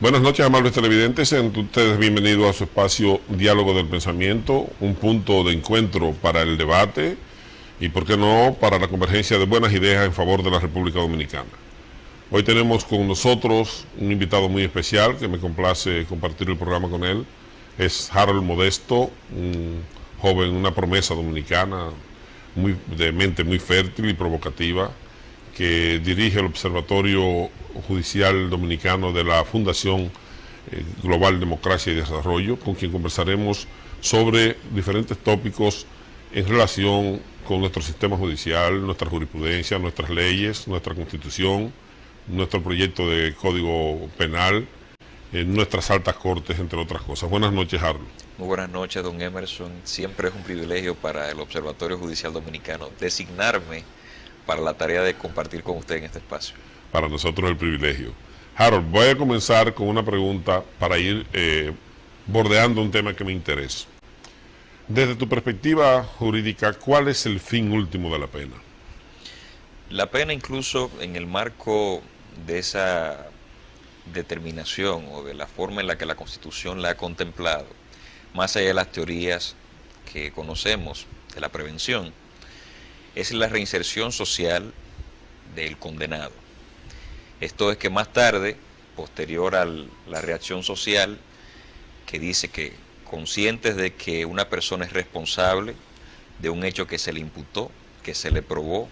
Buenas noches, amables televidentes. Sean ustedes bienvenidos a su espacio Diálogo del Pensamiento, un punto de encuentro para el debate y, por qué no, para la convergencia de buenas ideas en favor de la República Dominicana. Hoy tenemos con nosotros un invitado muy especial que me complace compartir el programa con él. Es Harold Modesto, un joven, una promesa dominicana, de mente muy fértil y provocativa, que dirige el Observatorio Judicial Dominicano de la Fundación Global Democracia y Desarrollo, con quien conversaremos sobre diferentes tópicos en relación con nuestro sistema judicial, nuestra jurisprudencia, nuestras leyes, nuestra constitución, nuestro proyecto de código penal, nuestras altas cortes, entre otras cosas. Buenas noches, Harold. Muy buenas noches, don Emerson. Siempre es un privilegio para el Observatorio Judicial Dominicano designarme para la tarea de compartir con usted en este espacio. Para nosotros el privilegio. Harold, voy a comenzar con una pregunta para ir bordeando un tema que me interesa. Desde tu perspectiva jurídica, ¿cuál es el fin último de la pena? La pena, incluso en el marco de esa determinación o de la forma en la que la Constitución la ha contemplado, más allá de las teorías que conocemos de la prevención, es la reinserción social del condenado. Esto es que más tarde, posterior a la reacción social, que dice que conscientes de que una persona es responsable de un hecho que se le imputó, que se le probó,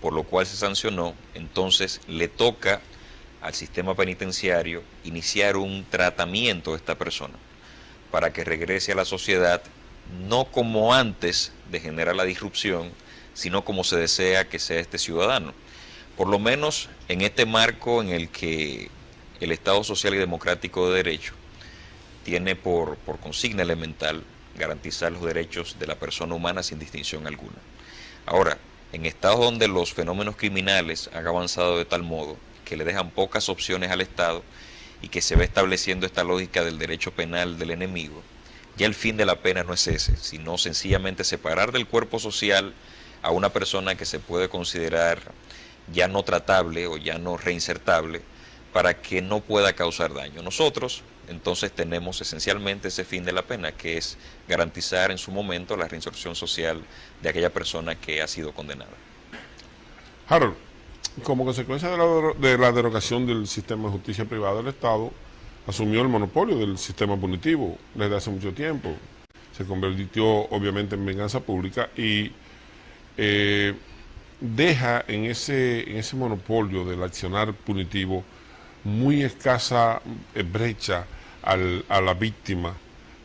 por lo cual se sancionó, entonces le toca al sistema penitenciario iniciar un tratamiento de esta persona para que regrese a la sociedad, no como antes de generar la disrupción, sino como se desea que sea este ciudadano. Por lo menos en este marco en el que el Estado Social y Democrático de Derecho tiene por consigna elemental garantizar los derechos de la persona humana sin distinción alguna. Ahora, en estados donde los fenómenos criminales han avanzado de tal modo que le dejan pocas opciones al Estado y que se va estableciendo esta lógica del derecho penal del enemigo, ya el fin de la pena no es ese, sino sencillamente separar del cuerpo social a una persona que se puede considerar ya no tratable o ya no reinsertable para que no pueda causar daño. Nosotros entonces tenemos esencialmente ese fin de la pena, que es garantizar en su momento la reinserción social de aquella persona que ha sido condenada. Harold, como consecuencia de la derogación del sistema de justicia privada, el Estado asumió el monopolio del sistema punitivo desde hace mucho tiempo. Se convirtió obviamente en venganza pública y deja en ese monopolio del accionar punitivo muy escasa brecha a la víctima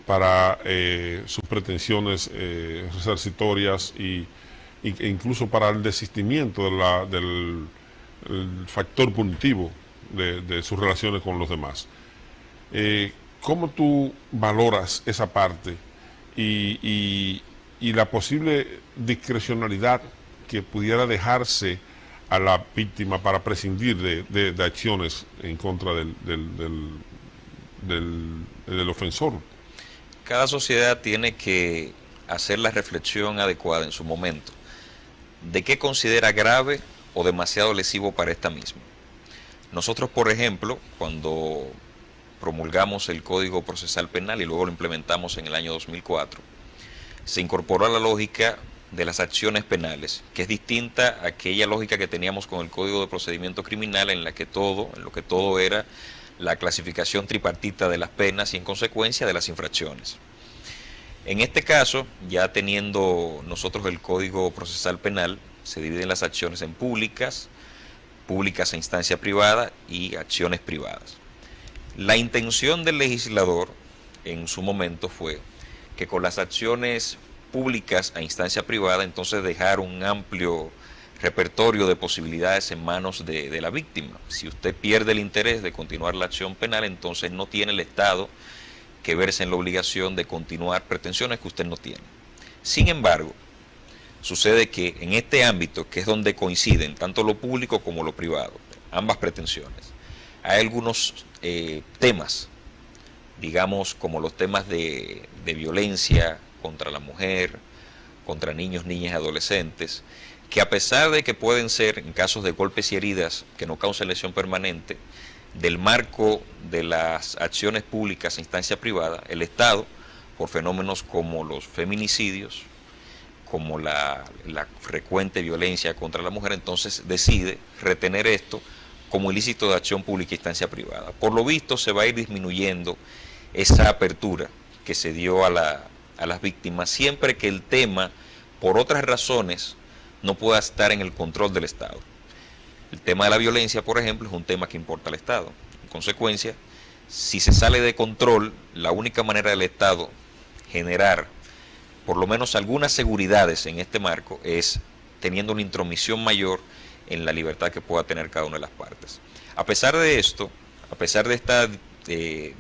para sus pretensiones resarcitorias e incluso para el desistimiento del factor punitivo de sus relaciones con los demás. ¿Cómo tú valoras esa parte y la posible discrecionalidad que pudiera dejarse a la víctima para prescindir de acciones en contra del ofensor? Cada sociedad tiene que hacer la reflexión adecuada en su momento de qué considera grave o demasiado lesivo para esta misma. Nosotros, por ejemplo, cuando promulgamos el Código Procesal Penal y luego lo implementamos en el año 2004, se incorporó a la lógica de las acciones penales, que es distinta a aquella lógica que teníamos con el Código de Procedimiento Criminal en lo que todo era la clasificación tripartita de las penas y en consecuencia de las infracciones. En este caso, ya teniendo nosotros el Código Procesal Penal, se dividen las acciones en públicas a instancia privada y acciones privadas. La intención del legislador en su momento fue que con las acciones públicas a instancia privada, entonces dejar un amplio repertorio de posibilidades en manos de la víctima. Si usted pierde el interés de continuar la acción penal, entonces no tiene el Estado que verse en la obligación de continuar pretensiones que usted no tiene. Sin embargo, sucede que en este ámbito, que es donde coinciden tanto lo público como lo privado, ambas pretensiones, hay algunos temas, digamos, como los temas de violencia contra la mujer, contra niños, niñas y adolescentes, que a pesar de que pueden ser, en casos de golpes y heridas que no causen lesión permanente, del marco de las acciones públicas a instancia privada, el Estado, por fenómenos como los feminicidios, como la frecuente violencia contra la mujer, entonces decide retener esto como ilícito de acción pública a instancia privada. Por lo visto se va a ir disminuyendo esa apertura que se dio a las víctimas siempre que el tema, por otras razones, no pueda estar en el control del Estado. El tema de la violencia, por ejemplo, es un tema que importa al Estado. En consecuencia, si se sale de control, la única manera del Estado generar por lo menos algunas seguridades en este marco es teniendo una intromisión mayor en la libertad que pueda tener cada una de las partes. A pesar de esto, a pesar de esta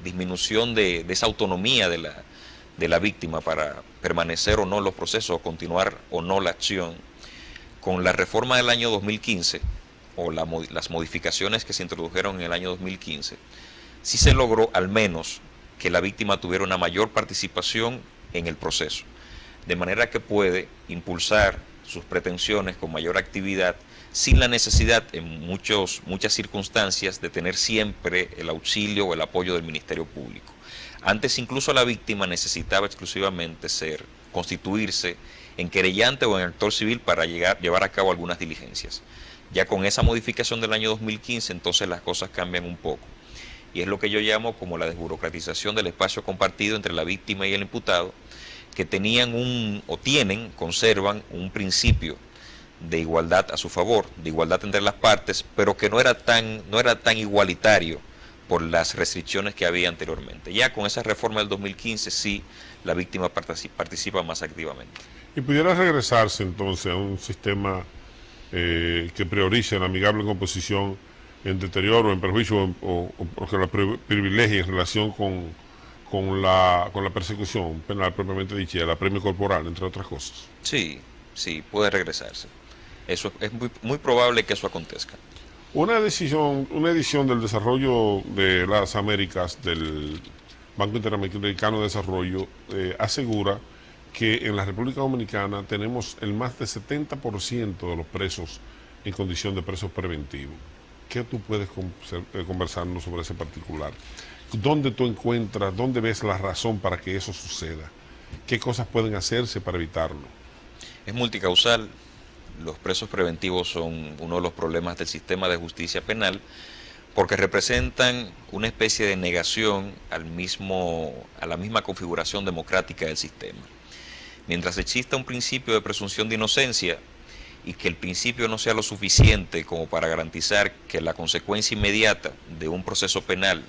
disminución de esa autonomía de la víctima para permanecer o no en los procesos o continuar o no la acción, con la reforma del año 2015 o las modificaciones que se introdujeron en el año 2015, sí se logró al menos que la víctima tuviera una mayor participación en el proceso, de manera que puede impulsar sus pretensiones con mayor actividad sin la necesidad en muchas circunstancias de tener siempre el auxilio o el apoyo del Ministerio Público. Antes incluso la víctima necesitaba exclusivamente constituirse en querellante o en actor civil para llevar a cabo algunas diligencias. Ya con esa modificación del año 2015 entonces las cosas cambian un poco. Y es lo que yo llamo como la desburocratización del espacio compartido entre la víctima y el imputado, que conservan un principio de igualdad a su favor, de igualdad entre las partes, pero que no era tan igualitario por las restricciones que había anteriormente. Ya con esa reforma del 2015 sí la víctima participa más activamente. Y pudiera regresarse entonces a un sistema que priorice la amigable composición en deterioro, en perjuicio o que la privilegie en relación con la persecución penal propiamente dicha y el apremio corporal, entre otras cosas. Sí, sí, puede regresarse. Eso es muy probable que eso acontezca. Una edición del desarrollo de las Américas del Banco Interamericano de Desarrollo asegura que en la República Dominicana tenemos el más del 70% de los presos en condición de presos preventivos. ¿Qué tú puedes conversarnos sobre ese particular? ¿Dónde tú encuentras, dónde ves la razón para que eso suceda? ¿Qué cosas pueden hacerse para evitarlo? Es multicausal. Los presos preventivos son uno de los problemas del sistema de justicia penal porque representan una especie de negación a la misma configuración democrática del sistema. Mientras exista un principio de presunción de inocencia y que el principio no sea lo suficiente como para garantizar que la consecuencia inmediata de un proceso penal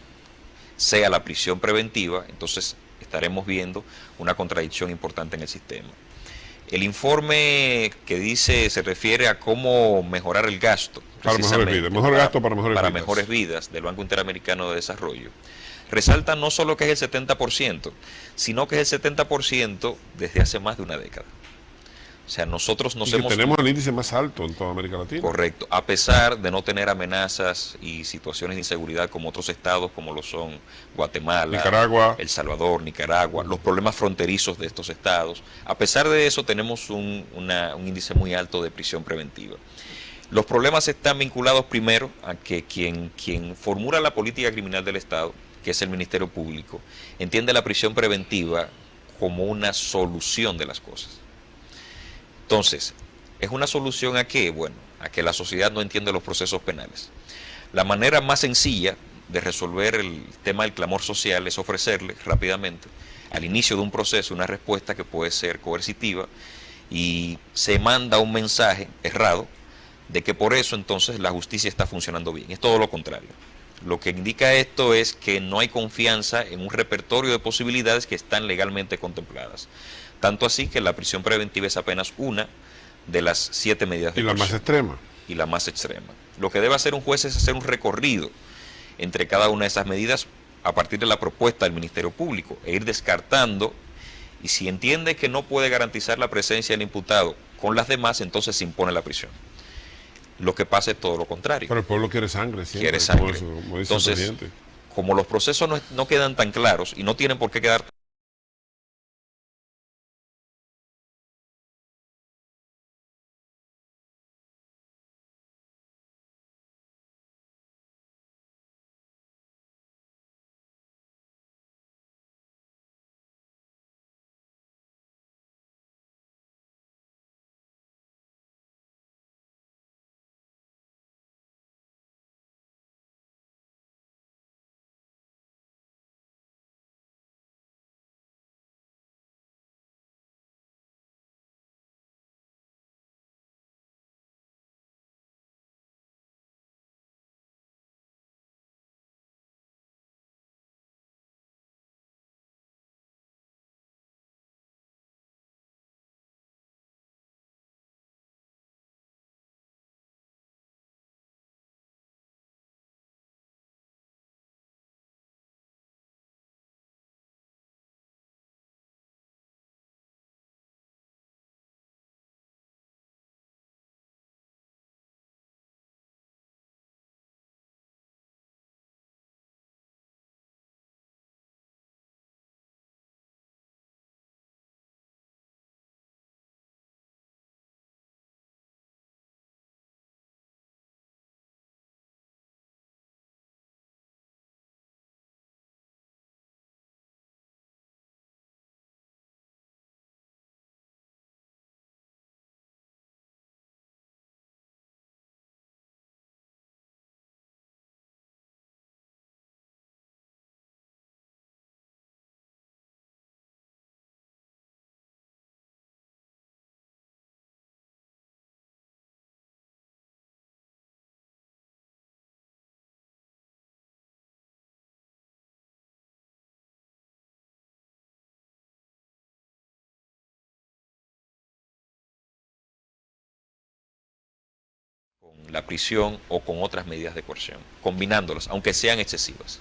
sea la prisión preventiva, entonces estaremos viendo una contradicción importante en el sistema. El informe que se refiere a cómo mejorar el gasto, para mejores vidas, mejor gasto para mejores vidas del Banco Interamericano de Desarrollo, resalta no solo que es el 70%, sino que es el 70% desde hace más de una década. O sea, nosotros tenemos el índice más alto en toda América Latina. Correcto, a pesar de no tener amenazas y situaciones de inseguridad como otros estados, como lo son Guatemala, Nicaragua, El Salvador, Nicaragua, los problemas fronterizos de estos estados. A pesar de eso, tenemos un índice muy alto de prisión preventiva. Los problemas están vinculados primero a que quien formula la política criminal del Estado, que es el Ministerio Público, entiende la prisión preventiva como una solución de las cosas. Entonces, ¿es una solución a qué? Bueno, a que la sociedad no entiende los procesos penales. La manera más sencilla de resolver el tema del clamor social es ofrecerle rápidamente, al inicio de un proceso, una respuesta que puede ser coercitiva y se manda un mensaje errado de que por eso entonces la justicia está funcionando bien. Es todo lo contrario. Lo que indica esto es que no hay confianza en un repertorio de posibilidades que están legalmente contempladas. Tanto así que la prisión preventiva es apenas una de las 7 medidas de coerción. Y la más extrema. Y la más extrema. Lo que debe hacer un juez es hacer un recorrido entre cada una de esas medidas a partir de la propuesta del Ministerio Público e ir descartando, y si entiende que no puede garantizar la presencia del imputado con las demás, entonces se impone la prisión. Lo que pasa es todo lo contrario. Pero el pueblo quiere sangre siempre. Quiere sangre. Entonces, como los procesos no quedan tan claros y no tienen por qué quedar la prisión o con otras medidas de coerción, combinándolas, aunque sean excesivas.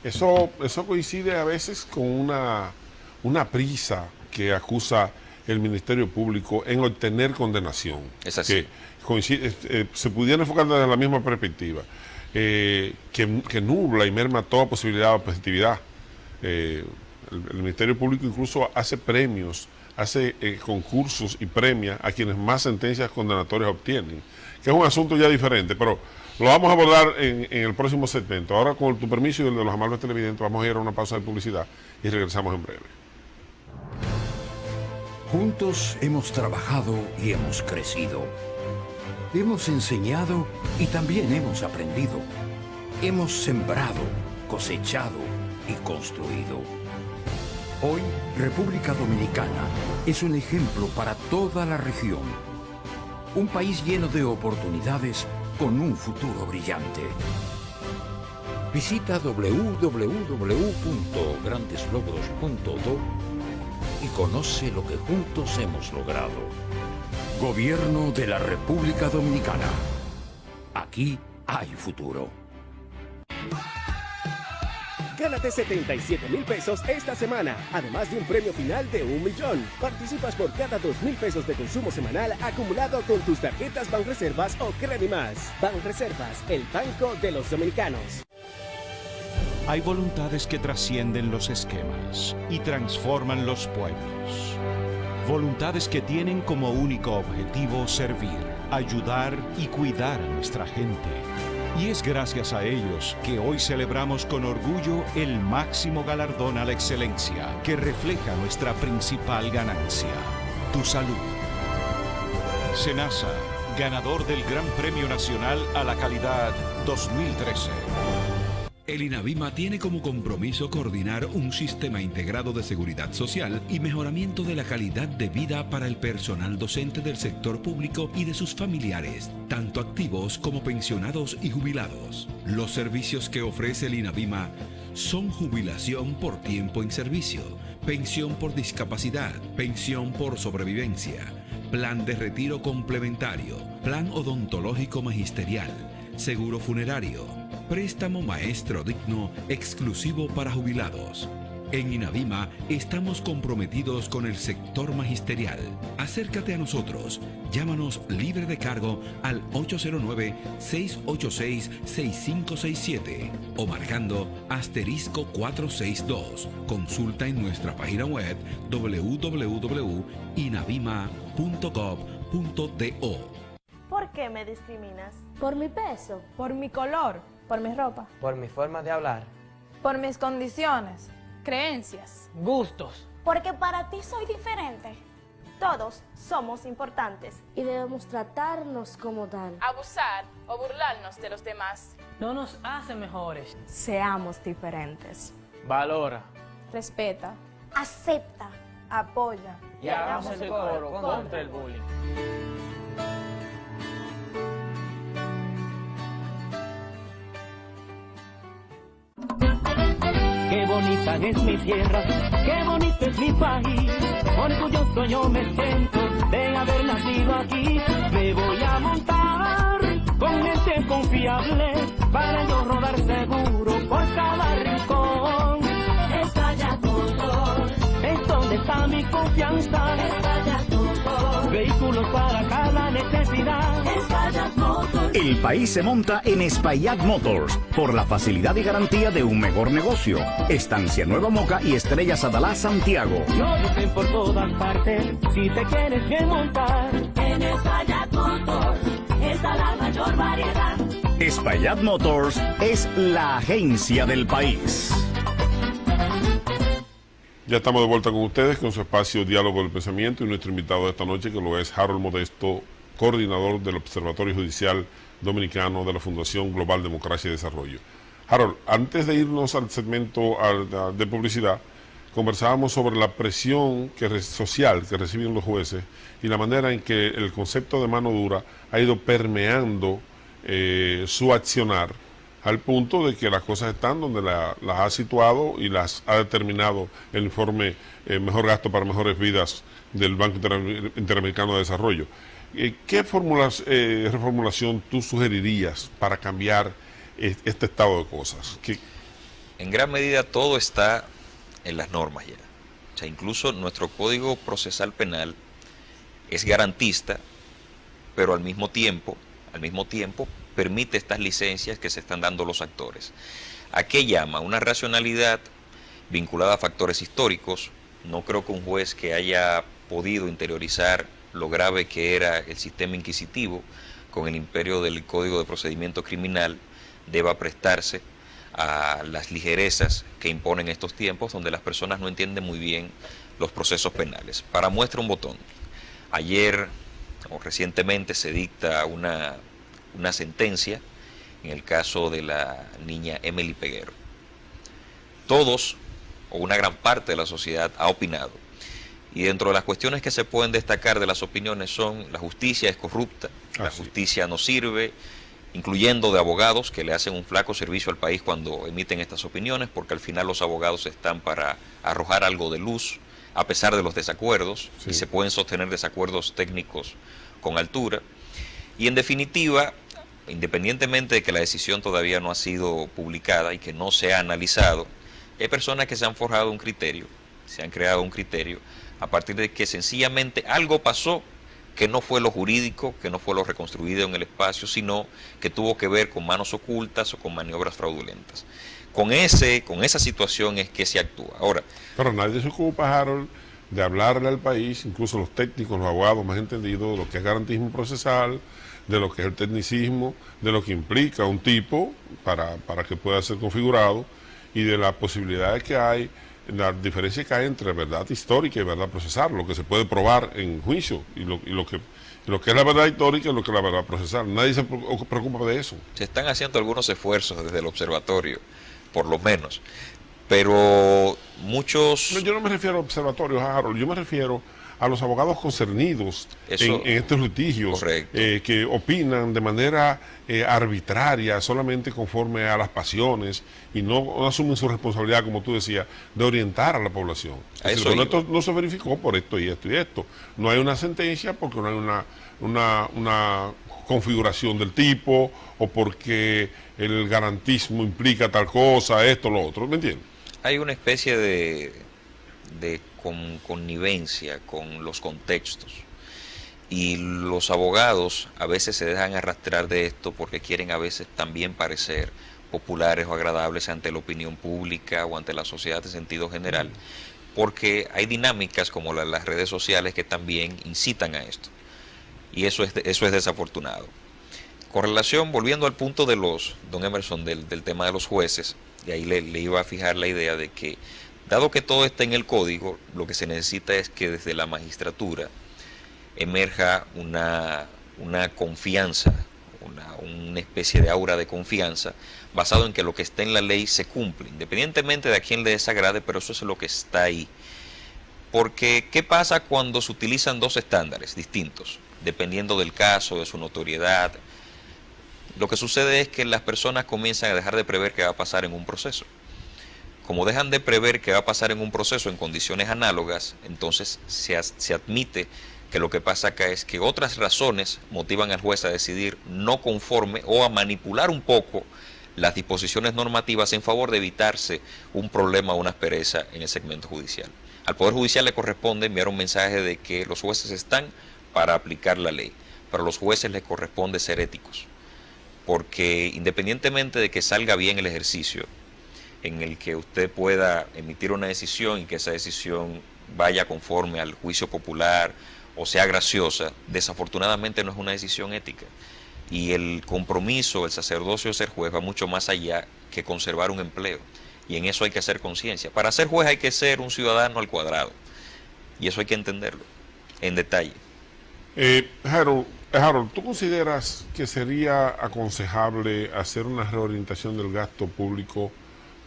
Eso coincide a veces con una prisa que acusa el Ministerio Público en obtener condenación. Es así. Que coincide, se pudiera enfocar desde la misma perspectiva, que nubla y merma toda posibilidad de objetividad. El Ministerio Público incluso hace premios, hace concursos y premia a quienes más sentencias condenatorias obtienen, que es un asunto ya diferente, pero lo vamos a abordar en el próximo segmento. Ahora, con tu permiso y el de los amables televidentes, vamos a ir a una pausa de publicidad y regresamos en breve. Juntos hemos trabajado y hemos crecido. Hemos enseñado y también hemos aprendido. Hemos sembrado, cosechado y construido. Hoy, República Dominicana es un ejemplo para toda la región. Un país lleno de oportunidades con un futuro brillante. Visita www.grandeslogros.do y conoce lo que juntos hemos logrado. Gobierno de la República Dominicana. Aquí hay futuro. Gánate 77,000 pesos esta semana, además de un premio final de 1 millón. Participas por cada 2,000 pesos de consumo semanal acumulado con tus tarjetas Banreservas o Credimás. Banreservas, el banco de los dominicanos. Hay voluntades que trascienden los esquemas y transforman los pueblos. Voluntades que tienen como único objetivo servir, ayudar y cuidar a nuestra gente. Y es gracias a ellos que hoy celebramos con orgullo el máximo galardón a la excelencia que refleja nuestra principal ganancia, tu salud. SENASA, ganador del Gran Premio Nacional a la Calidad 2013. El INAVIMA tiene como compromiso coordinar un sistema integrado de seguridad social y mejoramiento de la calidad de vida para el personal docente del sector público y de sus familiares, tanto activos como pensionados y jubilados. Los servicios que ofrece el INAVIMA son jubilación por tiempo en servicio, pensión por discapacidad, pensión por sobrevivencia, plan de retiro complementario, plan odontológico magisterial, seguro funerario, préstamo maestro digno exclusivo para jubilados. En INAVIMA estamos comprometidos con el sector magisterial. Acércate a nosotros. Llámanos libre de cargo al 809-686-6567 o marcando *462. Consulta en nuestra página web www.inavima.gov.do. ¿Por qué me discriminas? Por mi peso, Por mi color, por mi ropa, por mi forma de hablar, por mis condiciones, creencias. gustos. Porque para ti soy diferente. Todos somos importantes. y debemos tratarnos como tal. Abusar o burlarnos de los demás. No nos hace mejores. Seamos diferentes. Valora. Respeta. Acepta. Apoya. Y hagamos el coro contra el bullying. Qué bonita es mi tierra, qué bonito es mi país. Orgulloso yo me siento de haber nacido aquí. Me voy a montar con gente confiable para yo rodar seguro por cada rincón. Espaillat Motors Es donde está mi confianza. Espaillat Motors Vehículos para cada necesidad. Espaillat Motors. El país se monta en Espaillat Motors por la facilidad y garantía de un mejor negocio. Estancia Nueva Moca y Estrellas Adalá, Santiago. Lo dicen por todas partes, si te quieres bien montar. En Espaillat Motors está la mayor variedad. Espaillat Motors es la agencia del país. Ya estamos de vuelta con ustedes con su espacio Diálogo del Pensamiento y nuestro invitado de esta noche, que lo es Harold Modesto, coordinador del Observatorio Judicial Dominicano de la Fundación Global Democracia y Desarrollo. Harold, antes de irnos al segmento de publicidad, conversábamos sobre la presión social que reciben los jueces y la manera en que el concepto de mano dura ha ido permeando su accionar al punto de que las cosas están donde las ha situado y las ha determinado el informe Mejor Gasto para Mejores Vidas del Banco Interamericano de Desarrollo. ¿Qué reformulación tú sugerirías para cambiar este estado de cosas? En gran medida todo está en las normas ya. O sea, incluso nuestro Código Procesal Penal es garantista, pero al mismo tiempo permite estas licencias que se están dando los actores. ¿A qué llama? Una racionalidad vinculada a factores históricos. No creo que un juez que haya podido interiorizar lo grave que era el sistema inquisitivo con el imperio del Código de Procedimiento Criminal deba prestarse a las ligerezas que imponen estos tiempos, donde las personas no entienden muy bien los procesos penales. Para muestra un botón. Ayer o recientemente se dicta una sentencia en el caso de la niña Emily Peguero. Todos, o una gran parte de la sociedad, ha opinado. Y dentro de las cuestiones que se pueden destacar de las opiniones son: la justicia es corrupta, la justicia no sirve, incluyendo de abogados que le hacen un flaco servicio al país cuando emiten estas opiniones, porque al final los abogados están para arrojar algo de luz, a pesar de los desacuerdos, y se pueden sostener desacuerdos técnicos con altura. Y en definitiva, independientemente de que la decisión todavía no ha sido publicada y que no se ha analizado, hay personas que se han forjado un criterio, se han creado un criterio a partir de que sencillamente algo pasó que no fue lo jurídico, que no fue lo reconstruido en el espacio, sino que tuvo que ver con manos ocultas o con maniobras fraudulentas. Con esa situación es que se actúa. Ahora, pero nadie se ocupa, Harold, de hablarle al país, incluso los técnicos, los abogados más entendidos, de lo que es garantismo procesal, de lo que es el tecnicismo, de lo que implica un tipo para que pueda ser configurado, y de las posibilidades que hay, la diferencia que hay entre verdad histórica y verdad procesal, lo que se puede probar en juicio, y lo que es la verdad histórica y lo que es la verdad procesal. Nadie se preocupa de eso. Se están haciendo algunos esfuerzos desde el observatorio, por lo menos, pero muchos... No, yo no me refiero a observatorios, Harold, yo me refiero a los abogados concernidos en estos litigios, que opinan de manera arbitraria, solamente conforme a las pasiones, y no asumen su responsabilidad, como tú decías, de orientar a la población. Es decir, esto no se verificó por esto y esto y esto. No hay una sentencia porque no hay una configuración del tipo, o porque el garantismo implica tal cosa, esto, lo otro, ¿me entiendes? Hay una especie de connivencia con los contextos, y los abogados a veces se dejan arrastrar de esto porque quieren a veces también parecer populares o agradables ante la opinión pública o ante la sociedad en sentido general, porque hay dinámicas como las redes sociales que también incitan a esto, y eso es desafortunado. Con relación, volviendo al punto de don Emerson, del tema de los jueces, y ahí le iba a fijar la idea de que, dado que todo está en el código, lo que se necesita es que desde la magistratura emerja una confianza, una especie de aura de confianza, basado en que lo que está en la ley se cumple, independientemente de a quién le desagrade, pero eso es lo que está ahí. Porque, ¿qué pasa cuando se utilizan dos estándares distintos, dependiendo del caso, de su notoriedad? Lo que sucede es que las personas comienzan a dejar de prever qué va a pasar en un proceso. Como dejan de prever qué va a pasar en un proceso en condiciones análogas, entonces se admite que lo que pasa acá es que otras razones motivan al juez a decidir no conforme o a manipular un poco las disposiciones normativas en favor de evitarse un problema o una aspereza en el segmento judicial. Al Poder Judicial le corresponde enviar un mensaje de que los jueces están para aplicar la ley, pero a los jueces les corresponde ser éticos, porque independientemente de que salga bien el ejercicio, en el que usted pueda emitir una decisión y que esa decisión vaya conforme al juicio popular o sea graciosa, desafortunadamente no es una decisión ética. Y el compromiso, el sacerdocio de ser juez va mucho más allá que conservar un empleo. Y en eso hay que hacer conciencia. Para ser juez hay que ser un ciudadano al cuadrado. Y eso hay que entenderlo en detalle. Harold, ¿tú consideras que sería aconsejable hacer una reorientación del gasto público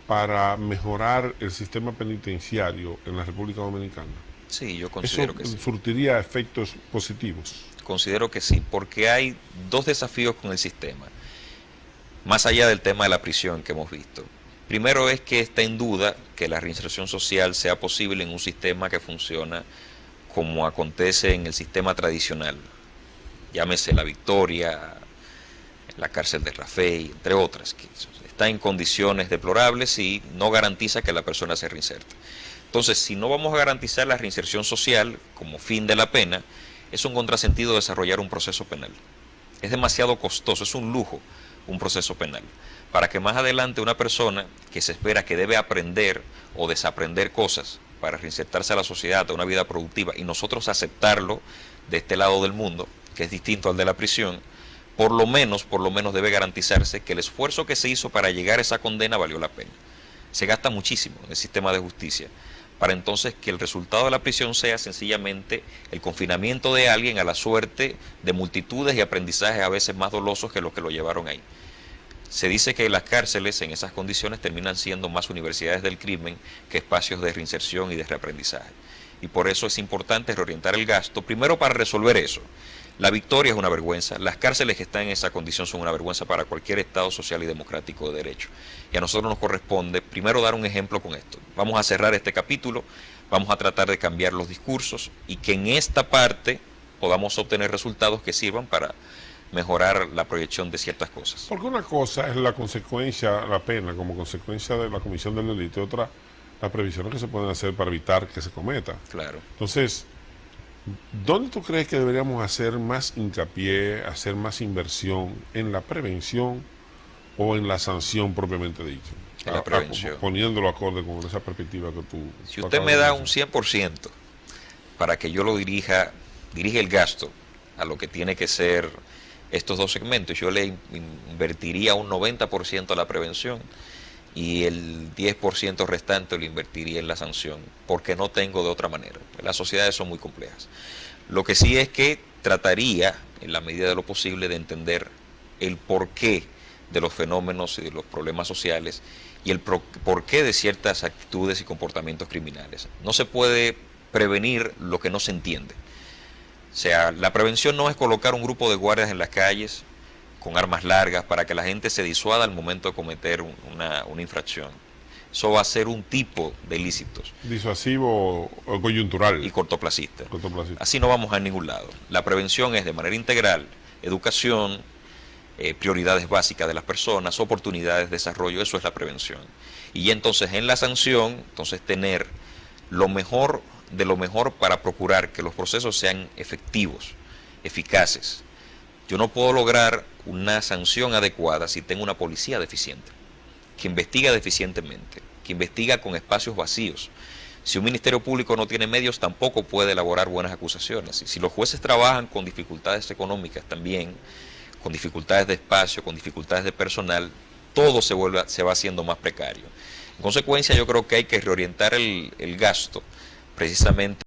para mejorar el sistema penitenciario en la República Dominicana? Sí, yo considero que sí. ¿Eso surtiría efectos positivos? Considero que sí, porque hay dos desafíos con el sistema, más allá del tema de la prisión que hemos visto. Primero es que está en duda que la reinserción social sea posible en un sistema que funciona como acontece en el sistema tradicional, llámese La Victoria, la cárcel de Rafey, entre otras, que está en condiciones deplorables y no garantiza que la persona se reinserte. Entonces, si no vamos a garantizar la reinserción social como fin de la pena, es un contrasentido desarrollar un proceso penal. Es demasiado costoso, es un lujo un proceso penal, para que más adelante una persona que se espera que debe aprender o desaprender cosas para reinsertarse a la sociedad, a una vida productiva, y nosotros aceptarlo de este lado del mundo, que es distinto al de la prisión, por lo menos debe garantizarse que el esfuerzo que se hizo para llegar a esa condena valió la pena. Se gasta muchísimo en el sistema de justicia, para entonces que el resultado de la prisión sea sencillamente el confinamiento de alguien a la suerte de multitudes y aprendizajes a veces más dolosos que los que lo llevaron ahí. Se dice que las cárceles en esas condiciones terminan siendo más universidades del crimen que espacios de reinserción y de reaprendizaje. Y por eso es importante reorientar el gasto, primero para resolver eso. La Victoria es una vergüenza, las cárceles que están en esa condición son una vergüenza para cualquier Estado social y democrático de derecho. Y a nosotros nos corresponde primero dar un ejemplo con esto. Vamos a cerrar este capítulo, vamos a tratar de cambiar los discursos y que en esta parte podamos obtener resultados que sirvan para mejorar la proyección de ciertas cosas. Porque una cosa es la consecuencia, la pena como consecuencia de la comisión del delito, y otra, las previsiones que se pueden hacer para evitar que se cometa. Claro. Entonces, ¿dónde tú crees que deberíamos hacer más hincapié, hacer más inversión en la prevención o en la sanción propiamente dicha? En la prevención. Poniéndolo acorde con esa perspectiva que tú... Si usted me da un 100% para que yo lo dirija el gasto a lo que tiene que ser estos dos segmentos, yo le invertiría un 90% a la prevención y el 10% restante lo invertiría en la sanción, porque no tengo de otra manera. Las sociedades son muy complejas. Lo que sí es que trataría, en la medida de lo posible, de entender el porqué de los fenómenos y de los problemas sociales y el porqué de ciertas actitudes y comportamientos criminales. No se puede prevenir lo que no se entiende. O sea, la prevención no es colocar un grupo de guardias en las calles con armas largas para que la gente se disuada al momento de cometer una infracción. Eso va a ser un tipo de ilícitos. Disuasivo o coyuntural. Y cortoplacista. Así no vamos a ningún lado. La prevención es de manera integral, educación, prioridades básicas de las personas, oportunidades de desarrollo, eso es la prevención. Y entonces en la sanción, tener lo mejor de lo mejor para procurar que los procesos sean efectivos, eficaces. Yo no puedo lograr una sanción adecuada si tengo una policía deficiente, que investiga deficientemente, que investiga con espacios vacíos. Si un ministerio público no tiene medios, tampoco puede elaborar buenas acusaciones. Y si los jueces trabajan con dificultades económicas también, con dificultades de espacio, con dificultades de personal, todo se va haciendo más precario. En consecuencia, yo creo que hay que reorientar el gasto precisamente